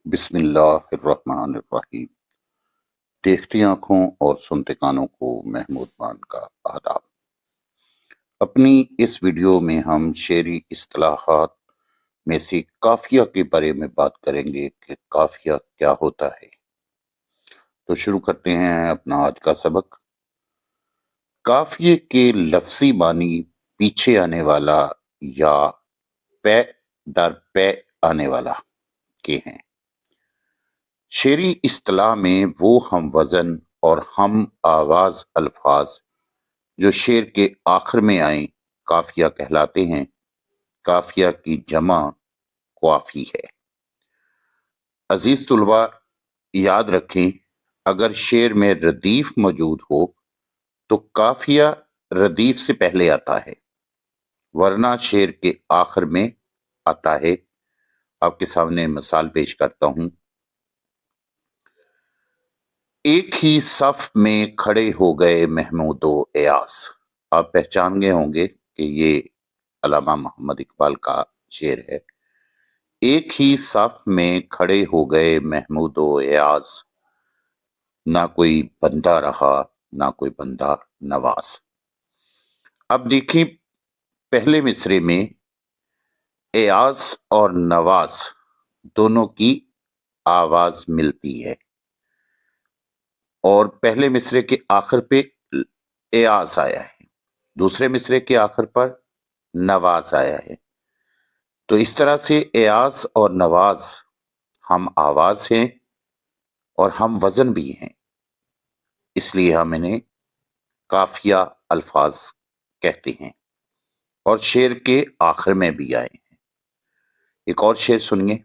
بسم اللہ الرحمن الرحیم۔ دیکھتی آنکھوں اور سنتے کانوں کو محمود مان کا آداب۔ اپنی اس ویڈیو میں ہم شعری اصطلاحات میں سے قافیہ کے بارے میں بات کریں گے کہ قافیہ کیا ہوتا ہے۔ تو شروع کرتے ہیں اپنا آج کا سبق۔ قافیے کے لفظی معنی پیچھے آنے والا یا پے در پے آنے والا کے ہیں۔ شعری اصطلاح میں وہ ہم وزن اور ہم آواز الفاظ جو شعر کے آخر میں آئیں قافیہ کہلاتے ہیں۔ قافیہ کی جمع قوافی ہے۔ عزیز طلباء، یاد رکھیں اگر شعر میں ردیف موجود ہو تو قافیہ ردیف سے پہلے آتا ہے، ورنہ شعر کے آخر میں آتا ہے۔ آپ کے سامنے مثال پیش کرتا ہوں۔ ایک ہی صف میں کھڑے ہو گئے محمود و ایاز۔ آپ پہچان گئے ہوں گے کہ یہ علامہ محمد اقبال کا شعر ہے۔ ایک ہی صف میں کھڑے ہو گئے محمود و ایاز، نہ کوئی بندہ رہا نہ کوئی بندہ نواز۔ اب دیکھیں پہلے مصرے میں ایاز اور نواز دونوں کی آواز ملتی ہے، اور پہلے مصرے کے آخر پہ ایاز آیا ہے، دوسرے مصرے کے آخر پر نواز آیا ہے۔ تو اس طرح سے ایاز اور نواز ہم آواز ہیں اور ہم وزن بھی ہیں، اس لیے ہم انہیں قافیہ الفاظ کہتے ہیں، اور شعر کے آخر میں بھی آئے ہیں۔ ایک اور شعر سنیے۔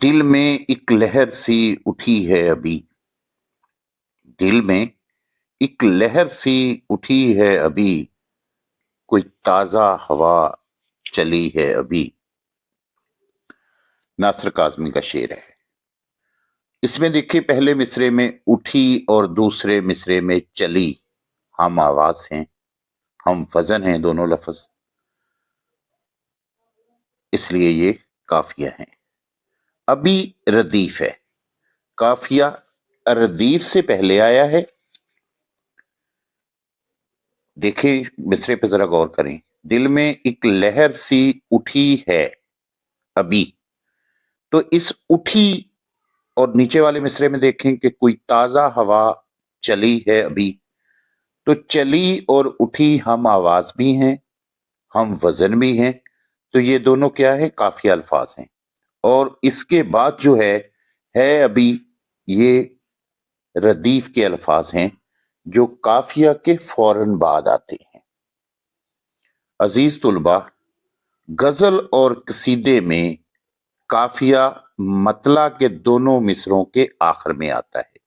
دل میں ایک لہر سی اٹھی ہے ابھی، دل میں ایک لہر سی اٹھی ہے ابھی، کوئی تازہ ہوا چلی ہے ابھی۔ ناصر کاظمی کا شعر ہے۔ اس میں دیکھیں پہلے مصرے میں اٹھی اور دوسرے مصرے میں چلی، ہم آواز ہیں، ہم وزن ہیں دونوں لفظ، اس لیے یہ قافیہ ہیں۔ ابھی ردیف ہے، قافیہ ردیف سے پہلے آیا ہے۔ دیکھیں مصرے پہ ذرا غور کریں۔ دل میں ایک لہر سی اٹھی ہے ابھی، تو اس اٹھی اور نیچے والے مصرے میں دیکھیں کہ کوئی تازہ ہوا چلی ہے ابھی، تو چلی اور اٹھی ہم آواز بھی ہیں، ہم وزن بھی ہیں، تو یہ دونوں کیا ہے؟ قافیہ الفاظ ہیں۔ اور اس کے بعد جو ہے ابھی، یہ ردیف کے الفاظ ہیں جو قافیہ کے فوراً بعد آتے ہیں۔ عزیز طلباء، غزل اور قصیدے میں قافیہ مطلع کے دونوں مصروں کے آخر میں آتا ہے،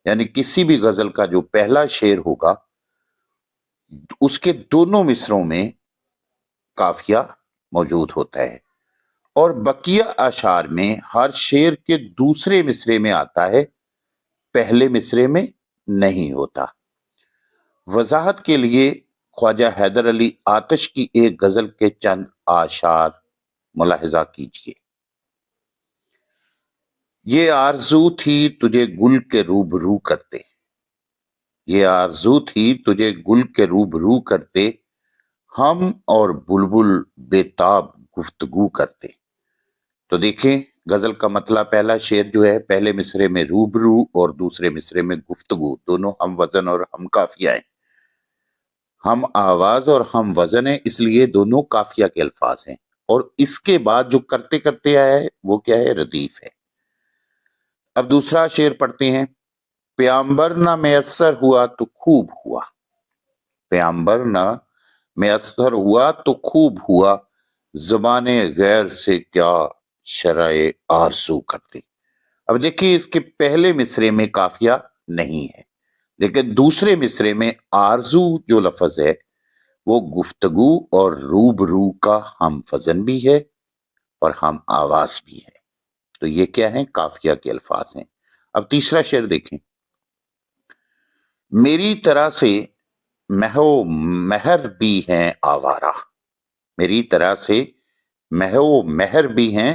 یعنی کسی بھی غزل کا جو پہلا شعر ہوگا اس کے دونوں مصروں میں قافیہ موجود ہوتا ہے، اور بقیہ اشعار میں ہر شعر کے دوسرے مصرے میں آتا ہے، پہلے مصرے میں نہیں ہوتا۔ وضاحت کے لیے خواجہ حیدر علی آتش کی ایک غزل کے چند اشعار ملاحظہ کیجیے۔ یہ آرزو تھی تجھے گل کے روبرو کرتے، یہ آرزو تھی تجھے گل کے روبرو کرتے، ہم اور بلبل بے تاب گفتگو کرتے۔ تو دیکھیں غزل کا مطلع پہلا شعر جو ہے پہلے مصرے میں روبرو اور دوسرے مصرے میں گفتگو، دونوں ہم وزن اور ہم قافیہ ہیں، ہم آواز اور ہم وزن ہیں، اس لیے دونوں قافیہ کے الفاظ ہیں۔ اور اس کے بعد جو کرتے کرتے آیا ہے وہ کیا ہے؟ ردیف ہے۔ اب دوسرا شعر پڑھتے ہیں۔ پیامبر نہ میسر ہوا تو خوب ہوا، پیامبر نہ میسر ہوا تو خوب ہوا، زبان غیر سے کیا شرع آرزو کرتے۔ اب دیکھیے اس کے پہلے مصرے میں قافیہ نہیں ہے، لیکن دوسرے مصرے میں آرزو جو لفظ ہے وہ گفتگو اور روبرو کا ہم وزن بھی ہے اور ہم آواز بھی ہے، تو یہ کیا ہیں؟ قافیہ کے الفاظ ہیں۔ اب تیسرا شعر دیکھیں۔ میری طرح سے مہو مہر بھی ہیں آوارہ، میری طرح سے مہو مہر بھی ہیں